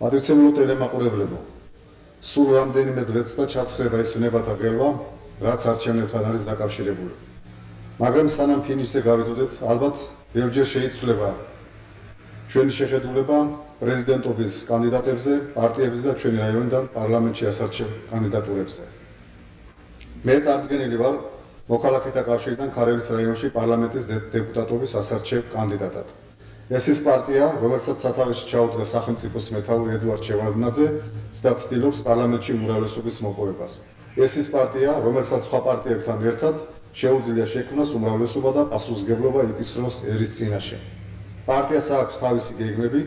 Მადრიცემულო ტელემაყურებლებო, სულ რამდენიმე დღეც და ჩაცხრება ის ვნებათა ღელვა, რაც არჩევნებთან არის დაკავშირებული. მაგრამ სანამ ფინიშზე გავიდოდეთ, ალბათ ბევრჯერ შეიცვლება ჩვენი შეხედულება პრეზიდენტობის კანდიდატებზე, პარტიებზე და ჩვენი რაიონიდან პარლამენტში ასარჩევ კანდიდატურებზე. მე წარდგენილი ვარ მოქალაქეთა კავშირიდან ქარელის რაიონში პარლამენტის დეპუტატობის ასარჩევ კანდიდატად. ეს ის პარტია, რომელსაც სათავეში ჩაუდგა სახელმწიფოს მეთაური ედუარდ შევარდნაძე და ცდილობს პარლამენტში უმრავლესობის მოპოვებას. ეს ის პარტია, რომელსაც სხვა პარტიებთან ერთად შეუძლია შექმნას უმრავლესობა და პასუხისმგებლობა იკისროს ერის წინაშე. პარტიას აქვს თავისი გეგმები,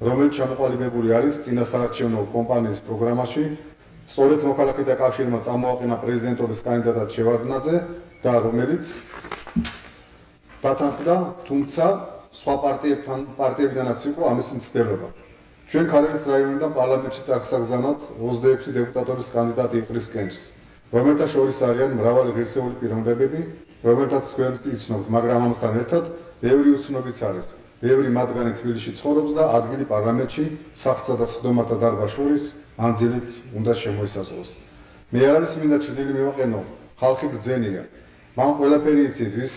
რომელიც ჩამოყალიბებული არის წინასაარჩევნო კამპანიის პროგრამაში, სწორედ მოქალაქეთა კავშირმა წამოაყენა პრეზიდენტობის კანდიდატად შევარდნაძე და რომელიც დათანხმდა, თუმცა სხვა პარტიებიდანაც იყო ამის მცდელობა. ჩვენ ქარელის რაიონიდან პარლამენტში წარსაგზავნად 26 დეპუტატობის კანდიდატი იყრის კენჭს, რომელთა შორის არიან მრავალი ღირსეული პიროვნებები, რომელთაც თქვენ იცნობთ, მაგრამ ამასთან ერთად ბევრი უცნობიც არის. ბევრი მათგანი თბილისში ცხოვრობს და ადგილი პარლამენტში სახლსა და სხდომათა დარბაზ შორის ანძილით უნდა შემოისაზღვროს. მე არ არის მინდა ჩრდილი მივაყენო, ხალხი ბრძენია. მან ყველაფერი იცით, ვის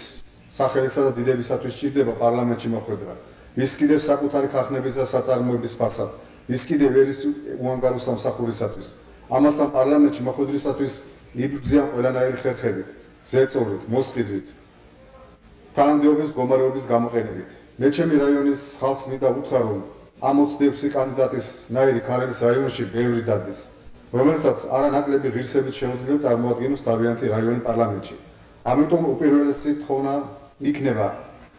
სახელისა და დიდებისათვის სჭირდება პარლამენტში მოხვედრა. ვის კიდევ საკუთარი ქარხნების და საწარმოების ფასად, ვის კიდევ ერის უანგარო სამსახურისათვის. ამასთან პარლამენტში მოხვედრისათვის იბრძიან ყველანაირი ხერხებით, ზეწოლით, მოსყიდვით, თანამდებობის მდგომარეობის გამოყენებით. მე ჩემი რაიონის ხალხს მინდა უთხრა, რომ ამ 26 კანდიდატის ნაირი ქარელის რაიონში ბევრი დადის, რომელსაც არანაკლები ღირსებით შეუძლია წარმოადგენოს თავიანთი რაიონი პარლამენტში. ამიტომ უპირველესი თხოვნა იქნება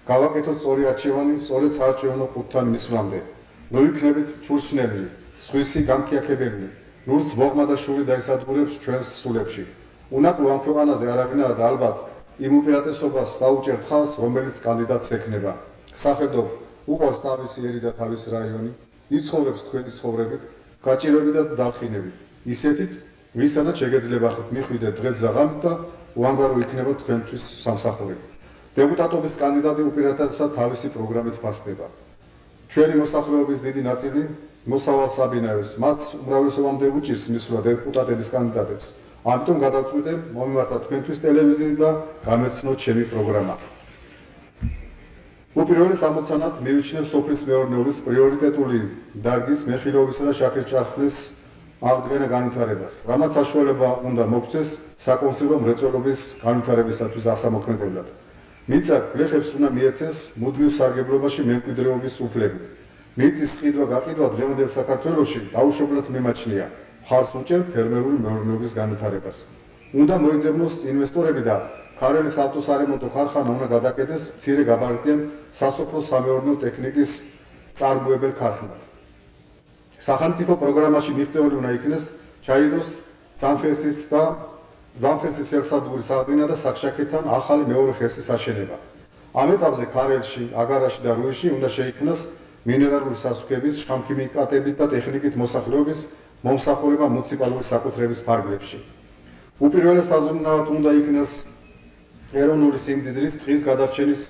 გავაკეთოთ სწორი არჩევანი, სწორედ საარჩევნო ყუთთან მისვლამდე. ნუ იქნებით ჩურჩნელი, სხვისი გამქიაქებელი, ნურც ბოღმა და შური დაისადგურებს ჩვენს სულებში. უნაკლო ამ ქვეყანაზე არავინაა და ალბათ იმ უპირატესობას დაუჭერთ ხალხს, რომელიც კანდიდატს ექნება. სახელმწიფო უყვარს თავისი ერი და თავისი რაიონი, იცხოვრებს თქვენი ცხოვრებით, გაჭირვებით და დახინებით. ისეთით, ვისთანაც შეგეძლება მიხვიდეთ დღეს და ღამით და უანგარო იქნება თქვენთვის სამსახური. დეპუტატობის კანდიდატი უპირატესად თავისი პროგრამით ფასდება. ჩვენი მოსახლეობის დიდი ნაწილი მოსავალს აბინავებს, მათ უმრავლესობამდე უჭირს მისვლა დეპუტატების კანდიდატებს. ამიტომ გადავწყვიტე მომიმართოთ თქვენთვის ტელევიზიით და გამეცნოთ ჩემი პროგრამა. უპირველეს ამოცანად მივიჩნევ სოფლის მეურნეობის პრიორიტეტული დარგის მეხილეობისა და შაქრის-ჭარხლის აღდგენა განვითარებას, რამაც საშუალება უნდა მოგცეს საკონსერვო მრეწველობის განვითარებისათვის ასამოქმედებლად. მიწა გლეხებს უნდა მიეცეს მუდმივ სარგებლობაში მემკვიდრეობის უფლებით. მიწის ყიდვა-გაყიდვა დღევანდელ საქართველოში დაუშვებლად მიმაჩნია მხარს უჭერს ფერმერული მეურნეობის განვითარებას. უნდა მოიძებნოს ინვესტორები და ქარელის ავტოსარემონტო ქარხანა უნდა გადაკეთდეს მცირე გაბარიტიან სასოფლო სამეურნეო ტექნიკის წარმოებელ ქარხნად. სახელმწიფო პროგრამაში მიღწეული უნდა იქნეს ჩაიდოს ძამხესის ელსადურის აღდგენა და საქშაქეთთან ახალი მეორე ხესის აშენება. ამ ეტაპზე ქარელში, აგარაში და რუიში უნდა შეიქმნას მინერალური სასუქების, შხამქიმიკატებით და ტექნიკით მოსახლეობის მომსახურება მუნიციპალური საკუთრების ფარგლებში. უპირველეს საზრუნავად უნდა იქნას ეროვნული სიმდიდრის დღის გადარჩენის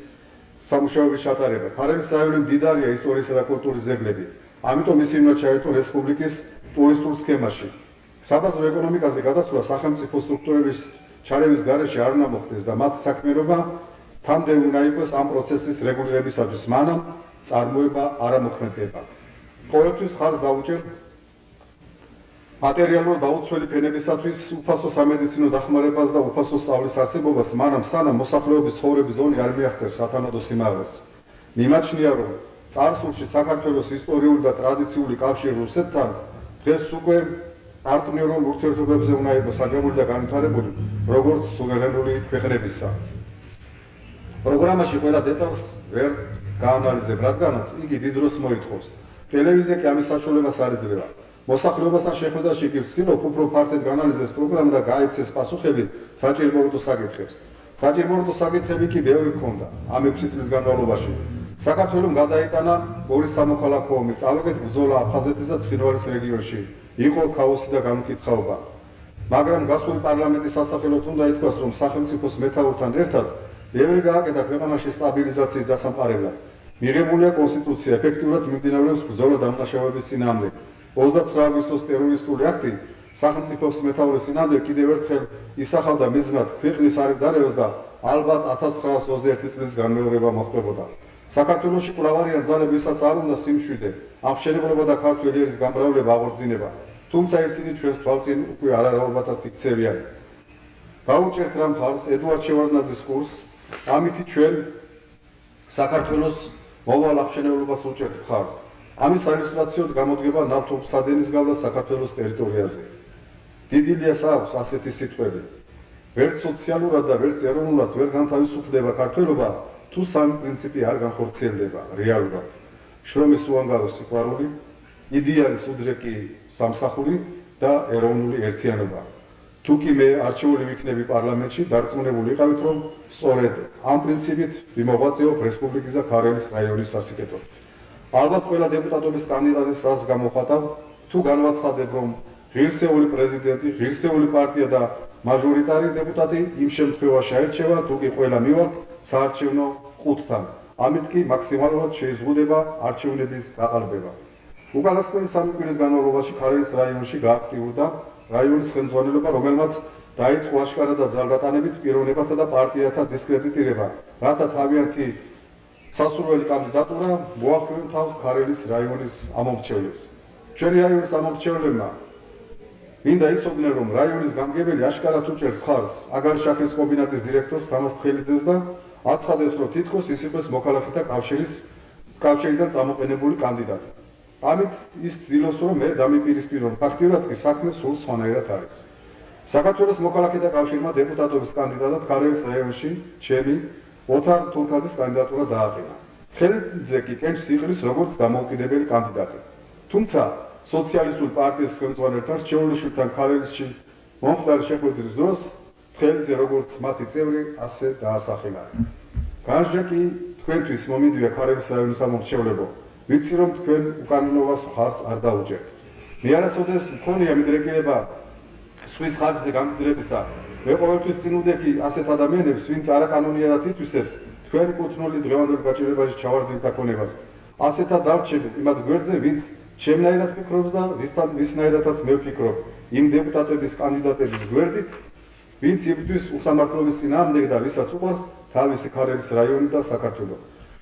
სამუშაოების ჩატარება. ქარელის რაიონი მდიდარია ისტორიისა და კულტურის ძეგლები. ამიტომ ისინი უნდა ჩაერთონ რესპუბლიკის ტურისტულ სქემაში. საბაზრო ეკონომიკაზე გადასვლა სახელმწიფო სტრუქტურების ჩარევის გარეშე არ უნდა მოხდეს და მათ საქმიანობა თანმდევრი უნდა იყოს ამ პროცესის რეგულირებისათვის, მანამ წარმოება არ ამოქმედება. ყოველთვის ხარს დაუჭერ მატერიალურ დაუცველი ფენებისათვის უფასო სამედიცინო დახმარებას და უფასო სწავლის არსებობას, მანამ სანამ მოსახლეობის ცხოვრების ზონი არ მიაღწევს სათანადო სიმაღლეს. მიმაჩნია, რომ წარსულში საქართველოს ისტორიული და ტრადიციული კავშირი რუსეთთან დღეს უკვე პარტნიორულ ურთიერთობებზე უნდა იყოს აგებული და განვითარებული, როგორც სუვერენული ქვეყნებისა. პროგრამაში ყველა დეტალს ვერ გაანალიზებ, რადგანაც იგი დიდ დროს მოითხოვს. ტელევიზია კი ამის საშუალებას არ ეძლევა. მოსახლეობასთან შეხვედრაში კი ვცდილობ უფრო ფართედ გაანალიზდეს პროგრამა და გაეცეს პასუხები საჭიროებო საკითხებს. საჭიროებო საკითხები კი ბევრი ჰქონდა ამ 6 წლის განმავლობაში. საქართველოს გადაიტანა ორი სამოქალაქო ომი, წავეგეთ ბრძოლა აფხაზეთის და ცხინვალის რეგიონში. იყო ქაოსი და განუკითხაობა. მაგრამ გასული პარლამენტის სასახელოდ უნდა ითქვას, რომ სახელმწიფოს მეთაურთან ერთად ბევრი გააკეთა ქვეყანაში სტაბილიზაციის დასამყარებლად. მიღებულია კონსტიტუცია, ეფექტურად მიმდინარეობს ბრძოლა დამნაშავეების წინააღმდეგ. 29 აგვისტოს ტერორისტული აქტი სახელმწიფოს მეთაურის წინააღმდეგ კიდევ ერთხელ ისახავდა მიზნად ქვეყნის არეგდარებას და ალბათ 1921 წლის განმეორება მოხდებოდა. საქართველოში კვლავარიან ძალებისაც არ უნდა სიმშვიდე, ამშენებლობა და ქართველი ერის გამრავლება აღორძინება, თუმცა ისინი ჩვენს თვალწინ უკვე არარაობათაც იქცევიან. დაუჭერთ რა მხარს ედუარდ შევარდნაძის კურსს, ამით ჩვენ საქართველოს მოვალ ამშენებლობას უჭერთ მხარს. ამის საილუსტრაციოდ გამოდგება ნავთობსადენის გავლა საქართველოს ტერიტორიაზე. დიდი ლიას აქვს ასეთი სიტყვები. ვერც სოციალურად და ვერც ეროვნულად ვერ განთავისუფლდება ქართველობა, თუ სამი პრინციპი არ განხორციელდება რეალურად. შრომის უანგარო სიყვარული, იდეალის უდრეკი სამსახური და ეროვნული ერთიანობა. თუ კი მე არჩეული ვიქნები პარლამენტში, დარწმუნებული ვიყავით, რომ სწორედ ამ პრინციპით ვიმოღვაწეობ რესპუბლიკის და ქარელის რაიონის სასიკეთოდ. ალბათ ყველა დეპუტატობის კანდიდატის სასს გამოხატავ, თუ განვაცხადებ, რომ ღირსეული პრეზიდენტი, ღირსეული პარტია და მაჟორიტარი დეპუტატი იმ შემთხვევაში აირჩევა, თუ კი ყველა მივართ საარჩევნო ყუთთან. ამით კი მაქსიმალურად შეიზღუდება არჩევნების გაყალბება. უკანასკნელი 3 კვირის განმავლობაში ქარელის რაიონში გააქტიურდა რაიონის ხელმძღვანელობა, რომელმაც დაიწყო აშკარა და ძალდატანებით პიროვნებათა და პარტიათა დისკრედიტირება, რათა თავიანთი სასურველი კანდიდატურა მოახდინონ თავს ქარელის რაიონის ამომრჩევლებს. ჩვენი რაიონის ამომრჩევლებმა მინდა იცოდნენ, რომ რაიონის გამგებელი აშკარად უჭერს ხარს აგარშაქრის კომბინატის დირექტორს თამაზ თხელიძეს და აცხადებს, რომ თითქოს ის იყოს მოქალაქეთა კავშირიდან წამოყენებული კანდიდატი. ამით ის ცდილობს, რომ მე დამიპირისპირონ, ფაქტიურად კი საქმე სულ სხვანაირად არის. საქართველოს მოქალაქეთა კავშირმა დეპუტატობის კანდიდატად ქარელის რაიონში ჩემი ოთარ თურქაძის კანდიდატურა დააყენა. თხელიძე კი კენჭს იყრის როგორც დამოუკიდებელი კანდიდატი. თუმცა სოციალისტური პარტიის ხელმძღვანელთან რჩეულიშვილთან ქარელისში მომხდარი შეხვედრის დროს თხელიძე როგორც მათი წევრი ასე დაასახელა. განსჯა კი თქვენთვის მომიდია ქარელის რაიონის ამომრჩევლებო, ვიცი რომ თქვენ უკანონობას მხარს არ დაუჭერთ. მე არასოდეს მქონია მიდრეკილება სხვის ხარჯზე გამდიდრებისა. მე ყოველთვის წინ ვდექი ასეთ ადამიანებს, ვინც არაკანონიერად ითვისებს თქვენი კუთვნილი დღევანდელ გაჭირვებაში ჩავარდნილთა ქონებას. ასეთად დავრჩები იმათ გვერდზე, ვინც ჩემნაირად ფიქრობს და ვისნაირადაც მე ვფიქრობ იმ დეპუტატების კანდიდატების გვერდით, ვინც იბრძვის უსამართლობის წინააღმდეგ და ვისაც უყვარს თავისი ქარელის რაიონი და საქართველო.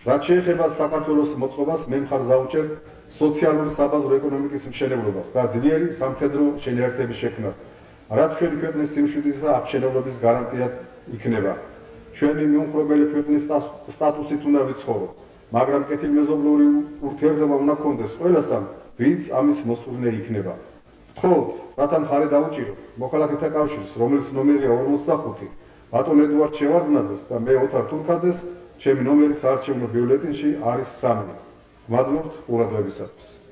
რაც შეეხება საქართველოს მოწყობას, მე მხარს დავუჭერ სოციალური საბაზრო ეკონომიკის მშენებლობას და ძლიერი სამხედრო შენაერთების შექმნას, რაც ჩვენი ქვეყნის სიმშვიდის და ამშენებლობის გარანტია იქნება. ჩვენი მიუმხრობელი ქვეყნის სტატუსით უნდა ვიცხოვროთ, მაგრამ კეთილმეზობლური ურთიერთობა უნდა გქონდეს ყველასთან, ვინც ამის მოსურნე იქნება. ვთხოვთ, რათა მხარე დაუჭიროთ მოქალაქეთა კავშირს, რომლის ნომერია 45, ბატონ ედუარდ შევარდნაძეს და მე ოთარ თურქაძეს, ჩემი ნომერი საარჩევნო ბიულეტენში არის 3. მადლობთ ყურადღებისათვის.